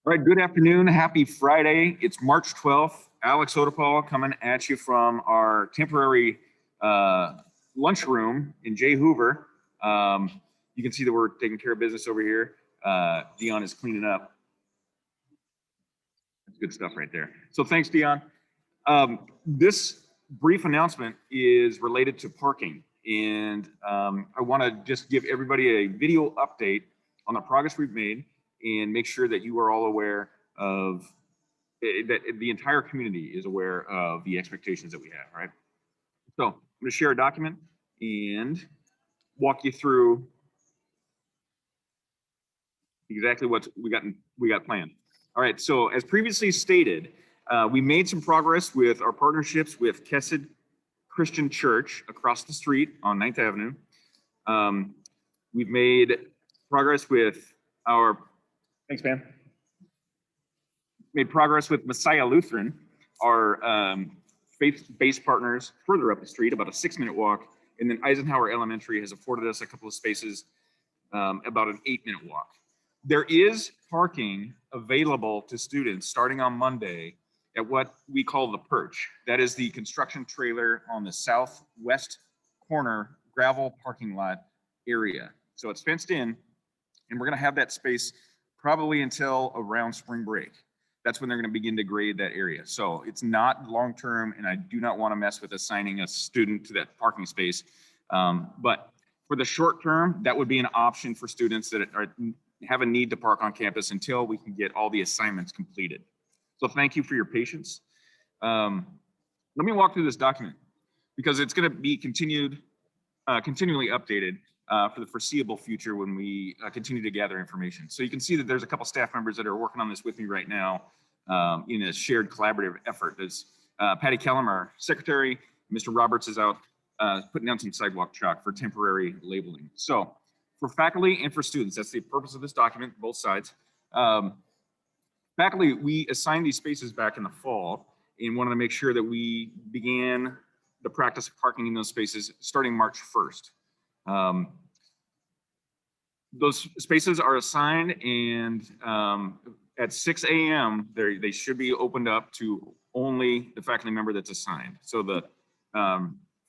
All right, good afternoon. Happy Friday. It's March 12th. Alex Odepal coming at you from our temporary lunchroom in Jay Hoover. You can see that we're taking care of business over here. Dion is cleaning up. That's good stuff right there. So thanks, Dion. This brief announcement is related to parking. And I want to just give everybody a video update on the progress we've made and make sure that you are all aware of that the entire community is aware of the expectations that we have, right? So I'm going to share a document and walk you through exactly what we got planned. All right, so as previously stated, we made some progress with our partnerships with Kesed Christian Church across the street on 9th Avenue. We've made progress with our, thanks, man. Made progress with Messiah Lutheran, our faith-based partners further up the street, about a 6-minute walk. And then Eisenhower Elementary has afforded us a couple of spaces, about an 8-minute walk. There is parking available to students starting on Monday at what we call the Perch. That is the construction trailer on the southwest corner gravel parking lot area. So it's fenced in, and we're going to have that space probably until around spring break. That's when they're going to begin to grade that area. So it's not long-term, and I do not want to mess with assigning a student to that parking space. But for the short term, that would be an option for students that have a need to park on campus until we can get all the assignments completed. So thank you for your patience. Let me walk through this document because it's going to be continually updated for the foreseeable future when we continue to gather information. So you can see that there's a couple staff members that are working on this with me right now in a shared collaborative effort. There's Patty Kellum, our secretary. Mr. Roberts is out putting down some sidewalk chalk for temporary labeling. So for faculty and for students, that's the purpose of this document, both sides. Faculty, we assigned these spaces back in the fall and wanted to make sure that we began the practice of parking in those spaces starting March 1st. Those spaces are assigned, and at 6 a.m., they should be opened up to only the faculty member that's assigned. So the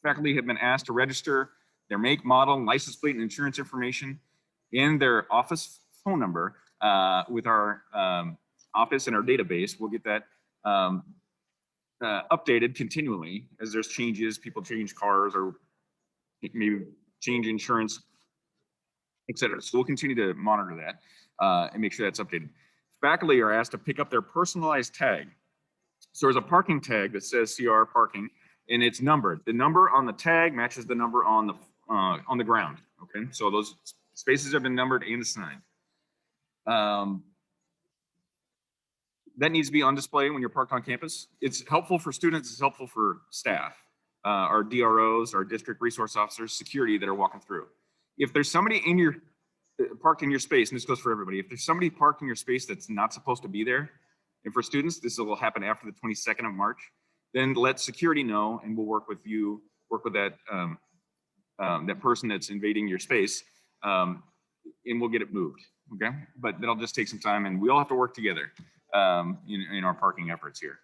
faculty have been asked to register their make, model, license plate, and insurance information and their office phone number with our office and our database. We'll get that updated continually as there's changes, people change cars or maybe change insurance, et cetera. So we'll continue to monitor that and make sure that's updated. Faculty are asked to pick up their personalized tag. So there's a parking tag that says CR parking, and it's numbered. The number on the tag matches the number on the ground. Okay, so those spaces have been numbered and assigned. That needs to be on display when you're parked on campus. It's helpful for students, it's helpful for staff, our DROs, our district resource officers, security that are walking through. If there's somebody in your parked in your space, and this goes for everybody, if there's somebody parked in your space that's not supposed to be there, and for students, this will happen after the 22nd of March, then let security know, and we'll work with you, work with that that person that's invading your space, and we'll get it moved. Okay, but that'll just take some time, and we all have to work together in our parking efforts here.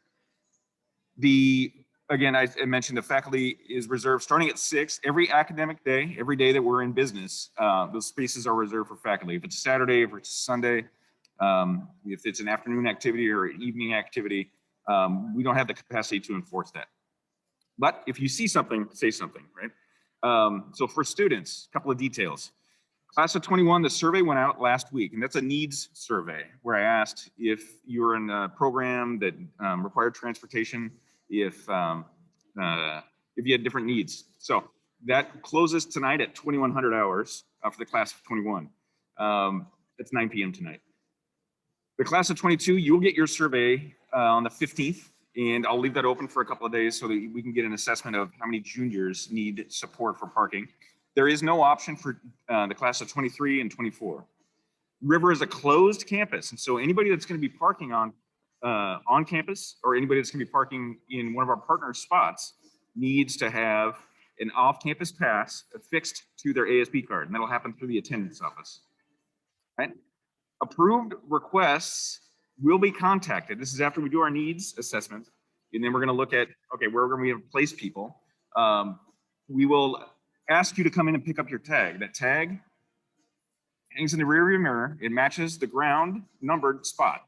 Again, I mentioned the faculty is reserved starting at 6 every academic day, every day that we're in business. Those spaces are reserved for faculty. If it's Saturday, if it's Sunday, if it's an afternoon activity or an evening activity, we don't have the capacity to enforce that. But if you see something, say something, right? So for students, a couple of details. Class of 21, the survey went out last week, and that's a needs survey where I asked if you were in a program that required transportation, if you had different needs. So that closes tonight at 2100 hours for the class of 21. It's 9 p.m. tonight. The class of 22, you'll get your survey on the 15th, and I'll leave that open for a couple of days so that we can get an assessment of how many juniors need support for parking. There is no option for the class of 23 and 24. River is a closed campus, and so anybody that's going to be parking on campus, or anybody that's going to be parking in one of our partner spots, needs to have an off-campus pass affixed to their ASB card, and that'll happen through the attendance office. Right? Approved requests will be contacted. This is after we do our needs assessment. And then we're going to look at, okay, where we're going to place people. We will ask you to come in and pick up your tag. That tag hangs in the rear of your mirror. It matches the ground numbered spot.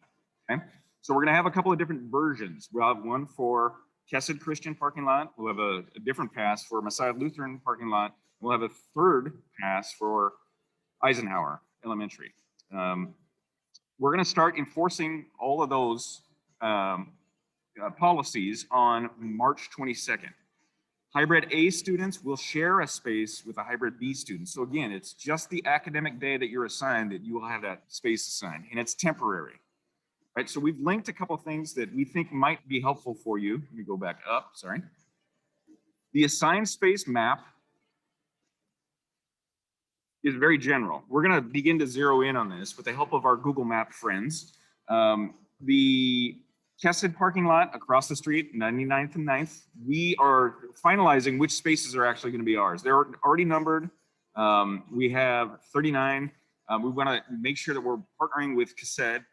Okay. So we're going to have a couple of different versions. We'll have one for Kesed Christian parking lot. We'll have a different pass for Messiah Lutheran parking lot. We'll have a third pass for Eisenhower Elementary. We're going to start enforcing all of those policies on March 22nd. Hybrid A students will share a space with a hybrid B student. So again, it's just the academic day that you're assigned that you will have that space assigned, and it's temporary. Right, so we've linked a couple of things that we think might be helpful for you. Let me go back up, sorry. The assigned space map is very general. We're gonna begin to zero in on this with the help of our Google Map friends. The Kesed parking lot across the street, 99th and 9th, we are finalizing which spaces are actually gonna be ours. They're already numbered. We have 39. We wanna make sure that we're partnering with Kesed.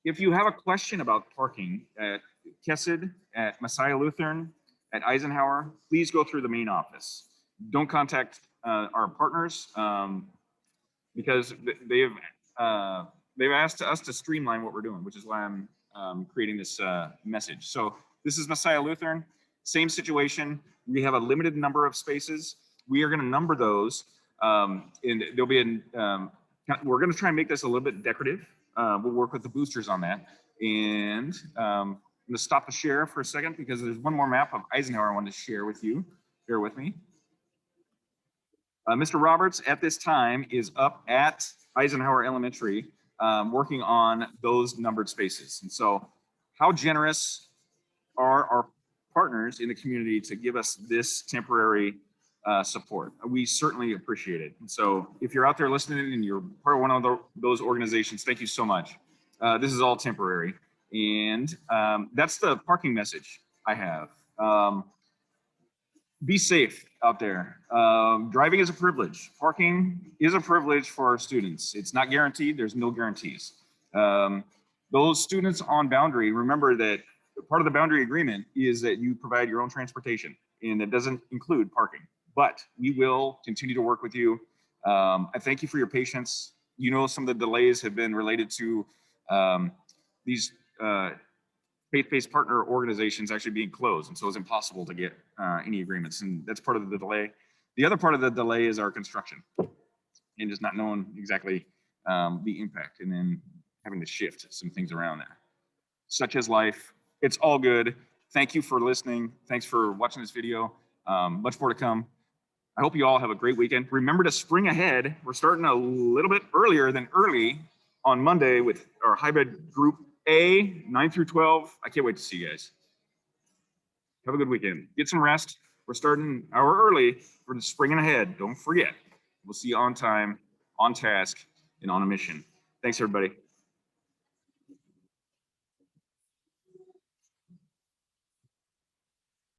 If you have a question about parking at Kesed, at Messiah Lutheran, at Eisenhower, please go through the main office. Don't contact our partners because they've asked us to streamline what we're doing, which is why I'm creating this message. So this is Messiah Lutheran, same situation. We have a limited number of spaces. We are going to number those, and there'll be we're going to try and make this a little bit decorative. We'll work with the boosters on that. And I'm going to stop the share for a second because there's one more map of Eisenhower I wanted to share with you. Bear with me. Mr. Roberts at this time is up at Eisenhower Elementary working on those numbered spaces. And so how generous are our partners in the community to give us this temporary support? We certainly appreciate it. And so if you're out there listening and you're part of one of those organizations, thank you so much. This is all temporary. And that's the parking message I have. Be safe out there. Driving is a privilege. Parking is a privilege for our students. It's not guaranteed. There's no guarantees. Those students on boundary, remember that part of the boundary agreement is that you provide your own transportation, and it doesn't include parking. But we will continue to work with you. I thank you for your patience. You know, some of the delays have been related to these faith-based partner organizations actually being closed. And so it's impossible to get any agreements. And that's part of the delay. The other part of the delay is our construction and just not knowing exactly the impact and then having to shift some things around there. Such as life. It's all good. Thank you for listening. Thanks for watching this video. Much more to come. I hope you all have a great weekend. Remember to spring ahead. We're starting a little bit earlier than early on Monday with our hybrid group A, 9 through 12. I can't wait to see you guys. Have a good weekend. Get some rest. We're starting an hour early. We're springing ahead. Don't forget. We'll see you on time, on task, and on a mission. Thanks, everybody.